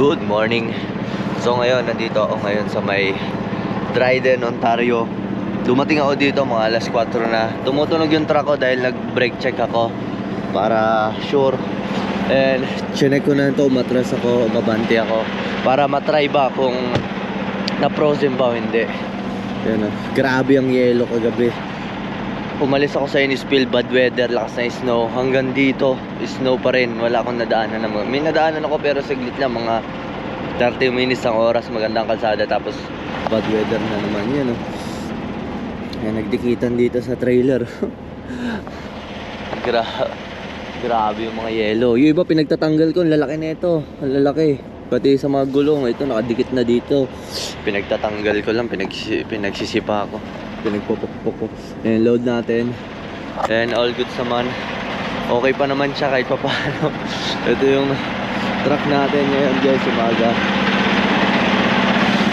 Good morning. So ngayon, nandito ako ngayon sa may Dryden, Ontario. Dumating ako dito mga alas 4 na. Tumutunog yung truck ko dahil nag-brake check ako para sure. And chinek ko na ito, matras ako, mabante ako para matry ba kung na-frozen ba o hindi. Yan, grabe ang yelo kagabi. Umalis ako sa Innisfil, bad weather, lakas na snow. Hanggang dito, snow pa rin. Wala akong nadaanan na may nadaanan ako pero saglit lang, mga 30 minutes ang oras, magandang kalsada. Tapos bad weather na naman yan, oh. Yan, nagdikitan dito sa trailer. Grabe yung mga yelo. Yung iba pinagtatanggal ko, ang lalaki na ito. Ang lalaki. Pati sa mga gulong, ito nakadikit na dito. Pinagtatanggal ko lang, pinagsisipa ako. Pinagpupukpuk ko. Ayan, load natin. And all good naman. Okay pa naman siya kahit pa paano. Ito yung truck natin ngayon guys, umaga.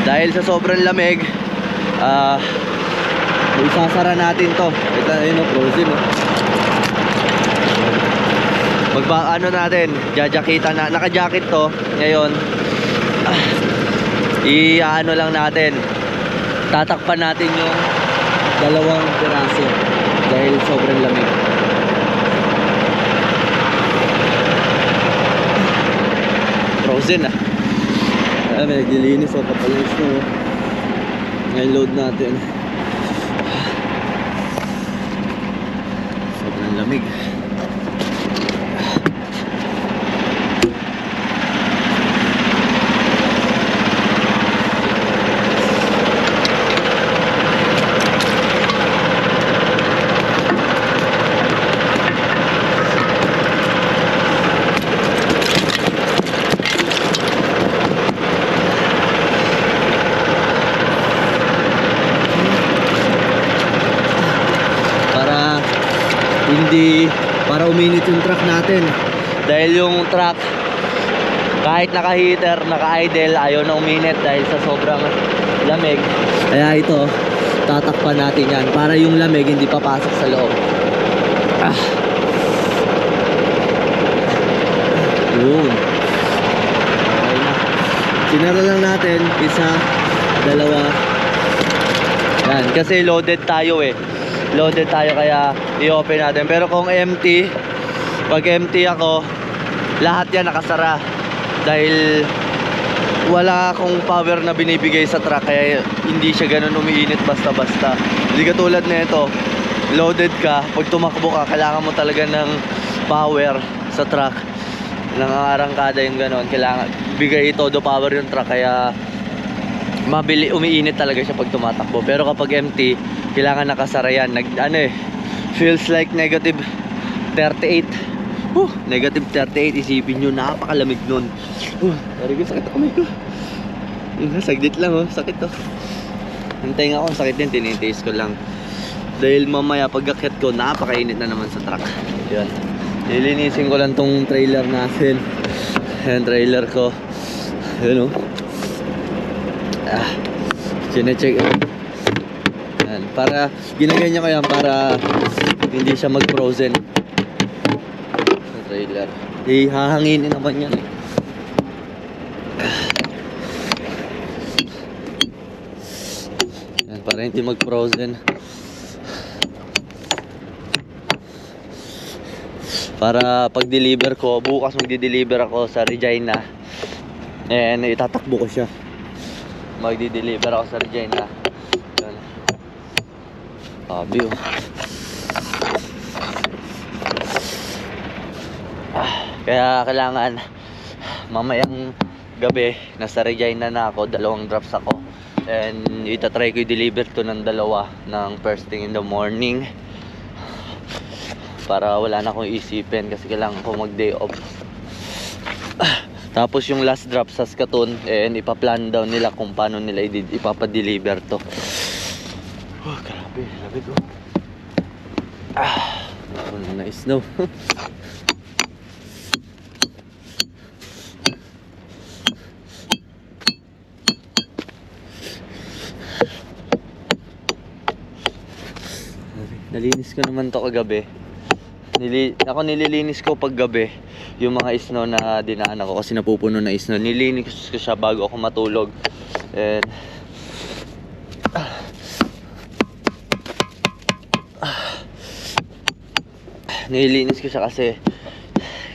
Dahil sa sobrang lamig, isasara natin to. Ito yun, frozen, oh. Ano natin, jajakita na, naka-jacket to ngayon. I-ano lang natin, tatakpan natin yung dalawang piraso dahil sobrang lamig. Frozen ah. May naglilinis o kapalanis na, oh. Ngayon load natin. Sobrang lamig. Para uminit yung truck natin, dahil yung truck kahit naka-heater, naka-idle, ayaw na uminit dahil sa sobrang lamig. Kaya ito, tatakpan natin yan para yung lamig hindi papasok sa loob. Yun, okay na. Sinara lang natin, isa, dalawa. Yan, kasi loaded tayo eh. Loaded tayo kaya i-open natin. Pero kung empty, pag empty ako, lahat yan nakasara dahil wala akong power na binibigay sa truck, kaya hindi siya ganun umiinit basta-basta. Hindi katulad na ito, loaded ka, pag tumakbo ka, kailangan mo talaga ng power sa truck. Nangangarangkada yung ganun, kailangan bigay todo power yung truck, kaya mabili, umiinit talaga siya pag tumatakbo. Pero kapag empty, kailangan nakasara yan. Feels like negative 38. Negative 38, isipin nyo, napakalamig nun. Sorry ko, sakit ako, may ko. Saglit lang, oh, sakit to. Hintay nga ako, sakit din, tinitaste ko lang. Dahil mamaya pag-akit ko, napakainit na naman sa truck. Yan, nilinisin ko lang tong trailer natin. Yan, trailer ko. Yan, oh. Sinecheck. Yan, para ginaganyan ko yan para hindi siya mag-frozen sa trailer. Hahanginin naman yan eh. Yan, para hindi mag-frozen. Para pag-deliver ko, bukas magdi-deliver ako sa Regina. And itatakbo ko siya. Magdi-deliver ako sa Regina. Yan. View. Kaya kailangan mamayang gabi nasa Regina na ako, 2 drops ako. And itatry ko i-deliver to ng 2 ng first thing in the morning para wala na akong isipin kasi kailangan ko mag-day off. Tapos yung last drop sa Saskatoon, and ipaplan down nila kung paano nila ipapadeliver to. Grabe, lamig oh. Nice snow. Nalinis ko naman to kagabi. Ako nililinis ko pag gabi yung mga snow na dinaan ako kasi napupuno na snow. Nililinis ko siya bago ako matulog. And nililinis ko siya kasi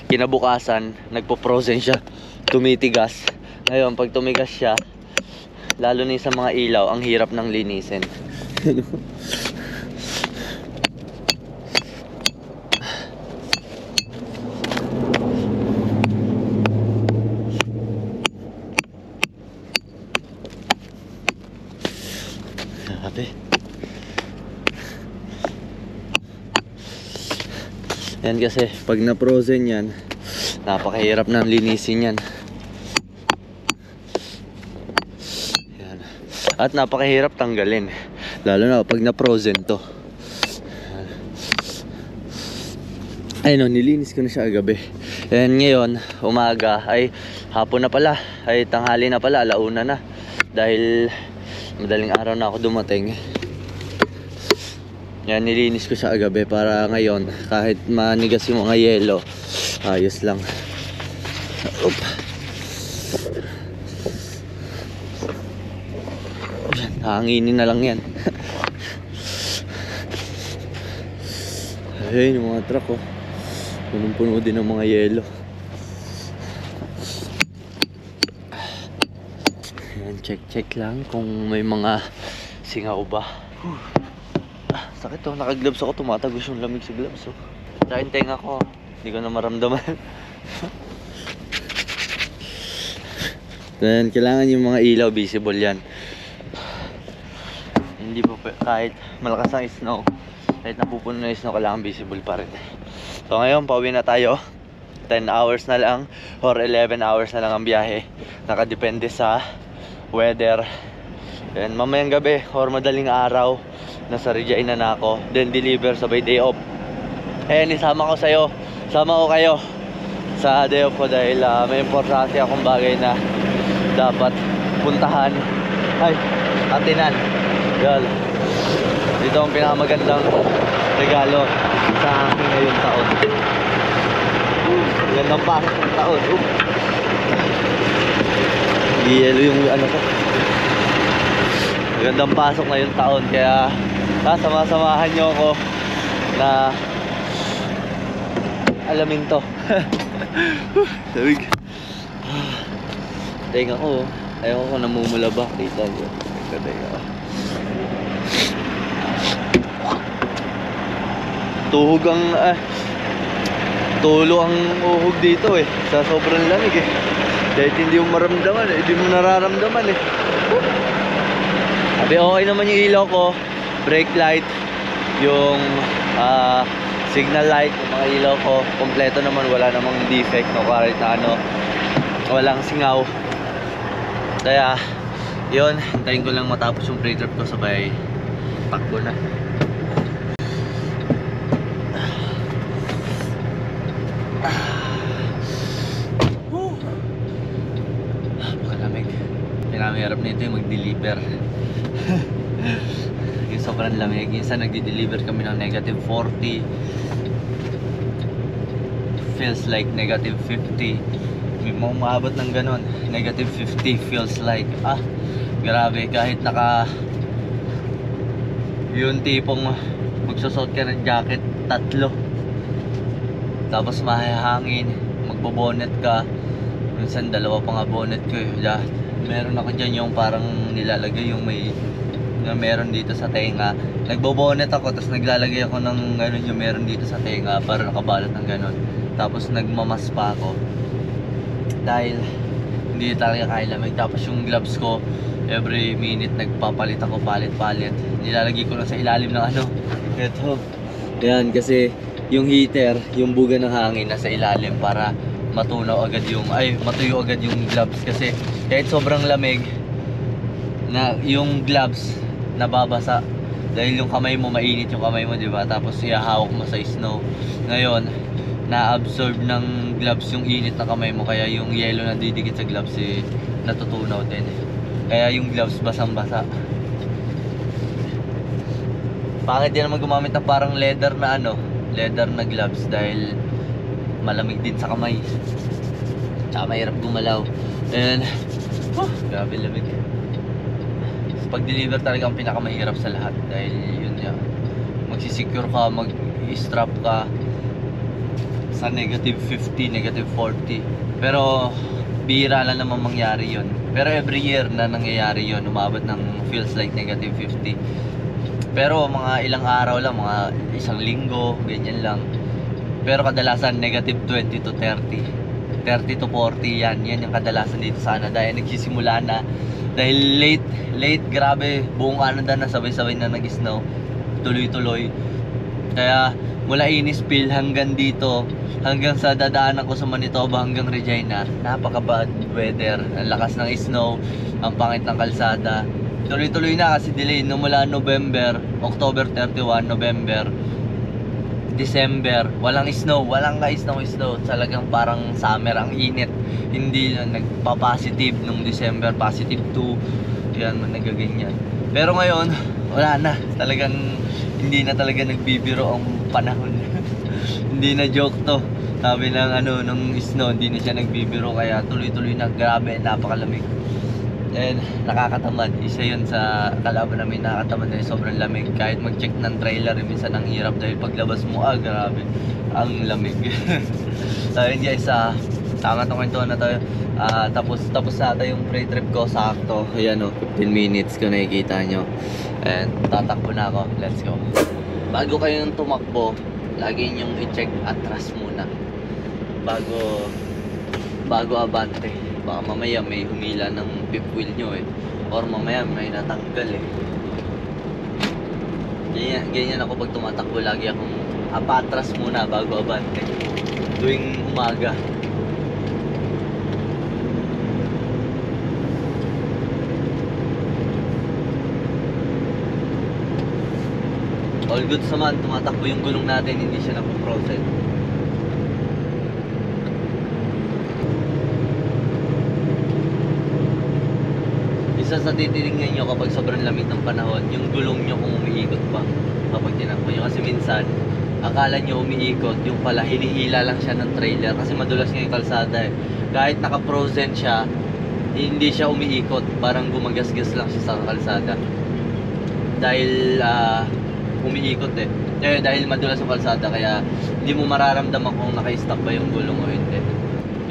kinabukasan nagpo-frozen siya, tumitigas. Ngayon pag tumigas siya, lalo na sa mga ilaw, ang hirap ng linisin. Grabe. Yan kasi pag na-frozen yan, napakahirap ng linisin yan. Yan. At napakahirap tanggalin, lalo na pag na-frozen to. Ayun, nilinis ko na siya agabi. And ngayon, umaga, ay hapon na pala, ay tanghali na pala, alauna na. Dahil madaling araw na ako dumating. Yan, nilinis ko siya agabi para ngayon, kahit manigas yung mga yelo, ayos lang. Oop. Yan, hanginin na lang yan. Ayun, yung mga truck, oh. Punong-puno din ng mga yelo. Yan, check lang kung may mga singaw ba. Sakit to, naka-gloves ako, tumatagos yung lamig sa gloves, oh. Tsaka yung tenga ko, hindi ko na maramdaman. Then, kailangan yung mga ilaw visible yan. Hindi pa kahit malakas ang snow, kahit napupuno na yung snow, kailangan visible pa rin. So ngayon, pauwi na tayo. 10 hours na lang or 11 hours na lang ang biyahe. Nakadepende sa weather. And mamayang gabi or madaling araw, nasa Regina na ako, then deliver sabay day off. And isama ko sa'yo, sama ko kayo sa day off ko dahil may importante akong bagay na dapat puntahan. Ay, atinan. Yun, dito ang pinakamagandang regalo sa akin ngayong taon. Gandang pasok ng taon. Yelo yung ano ko. Gandang pasok na yung taon, kaya sama-samahan nyo ako na alamin to. Sabig. Teka ko, ayaw ko namumula ba dito. Teka. Tuhog ang tulo ang uhog dito eh, sa sobrang lamig eh. Dahil hindi mo maramdaman eh, hindi mo nararamdaman eh. Sabi okay naman yung ilaw ko, brake light, yung signal light, yung mga ilaw ko, kompleto naman, wala namang defect, no, kahit na ano, walang singaw. Kaya yun, hintayin ko lang matapos yung pre-trip ko, sabay takbo na. Napakalamig. Pinamihirap nito yung mag-deliver. Yung sobrang lamig. Minsan nag-deliver kami ng negative 40, feels like negative 50. May umaabot ng ganon, negative 50 feels like. Grabe, kahit naka yung tipong magsusot ka ng jacket, 3, tapos mahihangin, magbo-bonnet ka, minsan 2 pa nga bonnet ko eh. Meron ako dyan yung parang nilalagay yung may na meron dito sa tenga. Nagbo-bonnet ako, tapos naglalagay ako ng gano'n yung meron dito sa tenga para nakabalot ng gano'n. Tapos nagmamas pa ako dahil hindi talaga kaya lamig. Tapos yung gloves ko, every minute nagpapalit ako, palit-palit. Nilalagay ko lang sa ilalim ng ano, ito. Yan, kasi yung heater, yung buga ng hangin nasa ilalim para matunaw agad yung, matuyo agad yung gloves. Kasi kahit sobrang lamig, na yung gloves nababasa dahil yung kamay mo, mainit yung kamay mo, diba? Tapos ihahawak mo sa snow. Ngayon, na-absorb ng gloves yung init na kamay mo, kaya yung yelo na didikit sa gloves natutunaw din. Kaya yung gloves basang-basa. Pangit din naman gumamit ng parang leather na ano, leather na gloves dahil malamig din sa kamay. Tsaka mahirap gumalaw. And grabe lamig. Pag-deliver talaga ang pinakamahirap sa lahat dahil yun yan. Magsisecure ka, mag-strap ka sa negative 50, negative 40. Pero bihira lang naman mangyari yun. Pero every year na nangyayari yun, umabot ng feels like negative 50. Pero mga ilang araw lang, mga isang linggo, ganyan lang. Pero kadalasan negative 20 to 30, 30 to 40 yan yung kadalasan dito sa Canada. Nagsisimula na dahil late, grabe, buong Canada na sabay-sabay na nag-snow, tuloy-tuloy. Kaya mula Innisfil hanggang dito, hanggang sa dadaanan ko sa Manitoba hanggang Regina, napaka bad weather, ang lakas ng snow, ang pangit ng kalsada. Tuloy-tuloy na kasi delay no, mula November, October 31, November, December, walang snow, walang ka-snow. Talagang parang summer, ang init. Hindi na nagpa-positive nung December, positive 2. Yan, nagaganyan. Pero ngayon, wala na. Talagang hindi na talaga nagbibiro ang panahon. Hindi na joke to. Sabi ng nung snow, hindi na siya nagbibiro, kaya tuloy-tuloy na, grabe, napakalamig. And nakakatamad. Isa yun sa kalaban namin, nakakatamad na sobrang lamig. Kahit mag-check ng trailer, minsan ang hirap dahil paglabas mo, grabe, ang lamig. So yun guys, tama itong kwentuhan na tayo. Tapos na yung pre-trip ko, sakto. Ayan 15 minutes ko nakikita nyo. And tatakbo na ako, let's go. Bago kayong tumakbo, lagi nyong i-check atras muna bago abante. Baka mamaya may humila ng fifth wheel nyo or mamaya may natanggal ganyan ako pag tumatakbo. Lagi akong apatras muna bago abante tuwing umaga. All good naman, tumatakbo yung gulong natin, hindi siya napoproset. Isa sa titinignan nyo kapag sobrang lamig ng panahon, yung gulong nyo kung umiikot pa kapag tinakbo nyo. Kasi minsan, akala nyo umiikot, yung pala hinihila lang siya ng trailer kasi madulas nga yung kalsada Kahit naka-frozen siya, hindi siya umiikot, parang gumagasgas lang siya sa kalsada. Dahil umiikot dahil madulas yung kalsada, kaya hindi mo mararamdaman kung naka-stop ba yung gulong o hindi.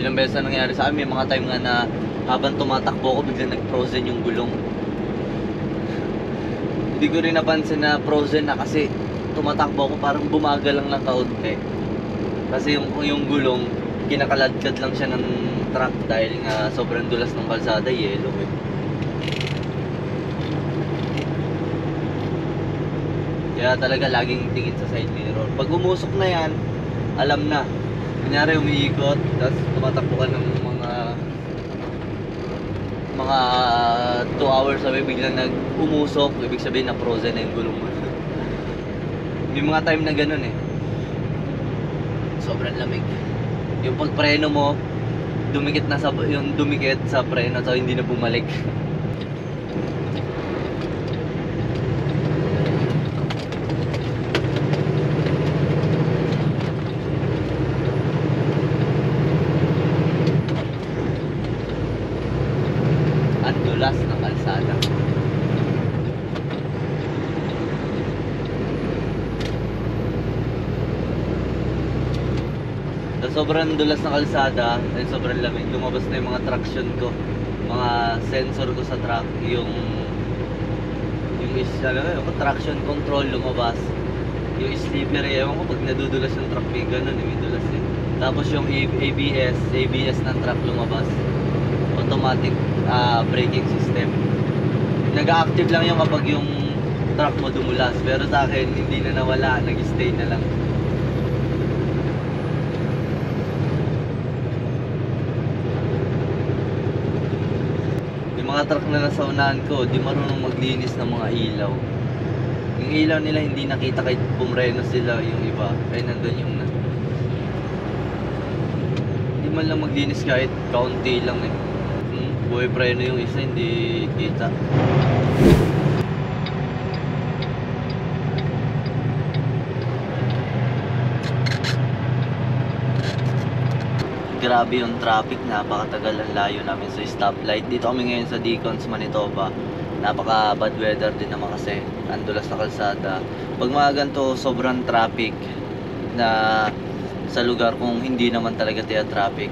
Ilang beses na nangyari sa amin, may mga time nga na habang tumatakbo ko, biglang nag-frozen yung gulong. Hindi ko rin napansin na frozen na kasi tumatakbo ko, parang bumagal lang ng kaunti. Kasi yung gulong, kinakaladkad lang siya ng truck dahil nga sobrang dulas ng kalsada, yellow Kaya talaga laging tingin sa side mirror. Pag umusok na yan, alam na. Kunyari umiikot, tapos tumatakbo ka ng mga 2 hours sabi, biglang nag-umusok, ibig sabihin na frozen na yung gulong mo. May mga time na ganun sobrang lamig. Yung pagpreno mo, dumikit sa preno, so hindi na bumalik. Dulas ng kalsada. So, sobrang dulas ng kalsada at sobrang lamig, lumabas na yung mga traction ko, mga sensor ko sa truck, yung traction control lumabas, yung slippery, ewan ko pag nadudulas yung truck, may ganun, may dulas Tapos yung ABS ng truck lumabas, automatic braking system. Nag-active lang yung kapag yung truck mo dumulas, pero sa akin hindi na nawala, nag-stay na lang. Yung mga truck na nasa unahan ko, di marunong maglinis ng mga ilaw. Yung ilaw nila hindi nakita kahit pumreno sila, yung iba ay nandun yung hindi man lang maglinis kahit kaunti lang buhay preno yung isa, hindi kita. grabe yung traffic, napakatagal ang layo namin sa stoplight. Dito kami ngayon sa Deacons, Manitoba. Napaka bad weather din naman kasi ang dulas na kalsada. Pag mga ganito, sobrang traffic na sa lugar kung hindi naman talaga tiya traffic,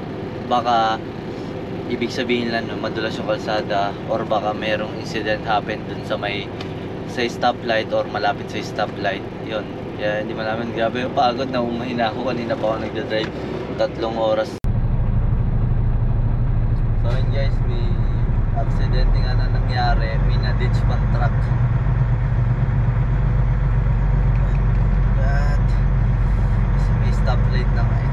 baka ibig sabihin lang madulas yung kalsada or baka merong incident happen dun sa sa stoplight or malapit sa stoplight. Yun, kaya hindi malaman. Grabe yung pagod na umahina ako. Kanina pa ako nagdadrive 3 oras. So yun guys, may accident nga na nangyari. May na-ditch pang truck. But kasi may stoplight na nga eh.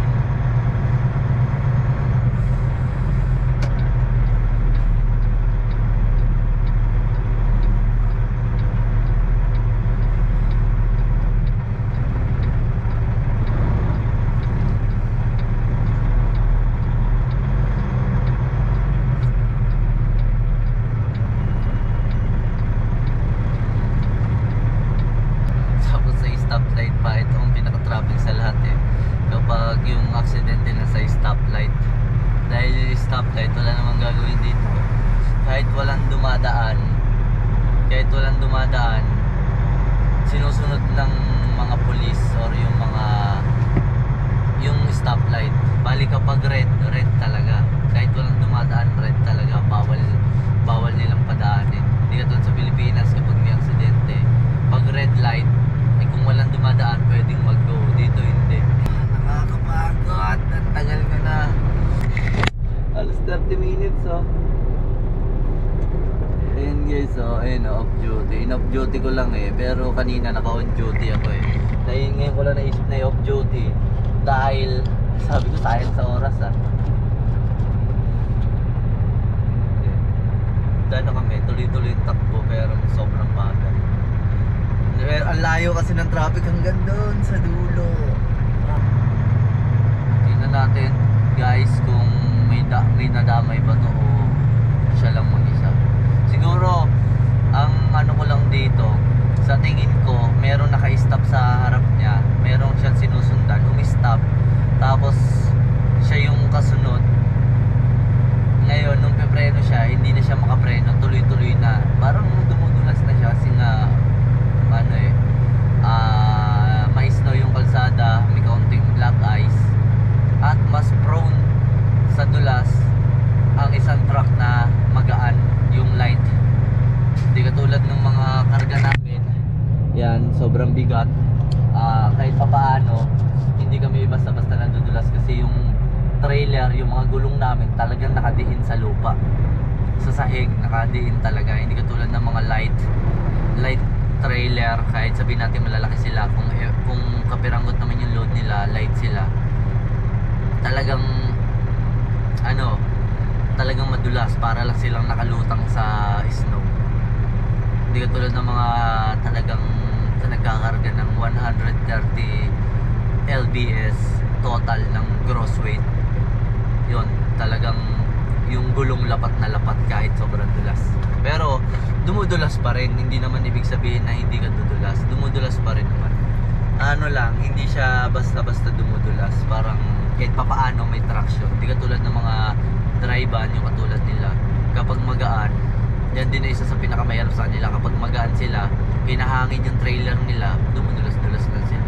Stoplight pa, ito ang pinaka-traffic sa lahat eh. Kapag yung aksidente na sa stoplight, dahil yung stoplight wala namang gagawin dito. Kahit walang dumadaan, sinusunod ng mga pulis or yung stoplight. Bali kapag red talaga. Kahit walang dumadaan, red talaga. Bawal nilang padaanin. Hindi katulad sa Pilipinas kapag may aksidente, pag red light, kung walang dumadaan, pwedeng mag-go. Dito hindi. Nakakapagod. Ang tagal ko na. Alas 30 minutes, oh. Ayun guys, oh. Ayun, off duty. In-off duty ko lang eh. Pero kanina naka-on duty ako eh. Dahil ngayon ko lang naisip na off duty. Dahil, sabi ko sayang sa oras ah. Dahil kami, tuloy-tuloy yung takbo. Pero sobrang bagal. Ang layo kasi ng traffic hanggang doon sa dulo. Tingnan natin guys kung may nadamay ba to o siya lang mag-isa. Siguro ang ano ko lang dito, sa tingin ko meron naka-stop sa harap niya, meron siyang sinusundan, umi-stop, tapos siya yung kasunod. Ngayon nung pepreno siya, hindi na siya makapreno, tuloy-tuloy na, parang dumudulas na siya kasi nga mais snow yung kalsada, may kaunting black ice, at mas prone sa dulas ang isang truck na magaan, yung light. Hindi katulad ng mga karga namin, yan, sobrang bigat. Kahit pa paano, hindi kami basta-basta nadudulas kasi yung trailer, yung mga gulong namin talagang nakadiin sa lupa, sa sahig, nakadiin talaga. Hindi katulad ng mga light trailer, kahit sabihin natin malalaki sila, kung kapiranggot naman yung load nila, light sila, talagang talagang madulas, para lang silang nakalutang sa snow. Hindi katulad ng mga talagang nagkakarga ng 130 lbs total ng gross weight. Yun, talagang yung gulong lapat na lapat kahit sobrang dulas. Pero dumudulas pa rin, hindi naman ibig sabihin na hindi ka dudulas. Dumudulas pa rin naman. Hindi siya basta-basta dumudulas. Parang kahit papaano may traction. Hindi katulad ng mga dry-van, yung katulad nila. Kapag magaan, yan din na isa sa pinakamahirap sa kanila. Kapag magaan sila, hinahangin yung trailer nila, dumudulas-dulas na sila.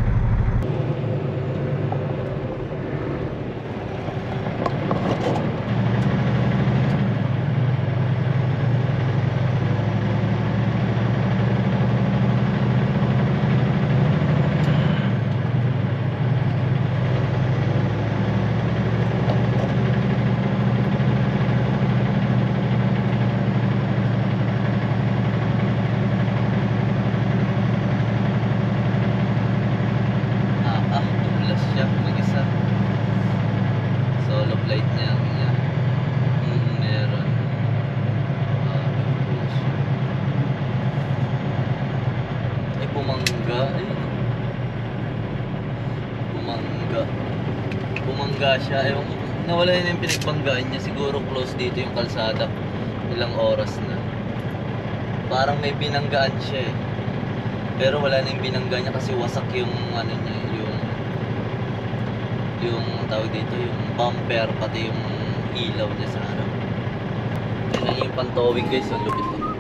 Bumangga siya. Nawala yun yung pinagbanggaan niya. Siguro close dito yung kalsada. Ilang oras na. Parang may binanggaan siya eh. Pero wala na yung binangga niya kasi wasak yung ano niya, yung tawag dito, yung bumper, pati yung ilaw niya sa harap. Yan lang yung pantowing guys, ang lupit lang.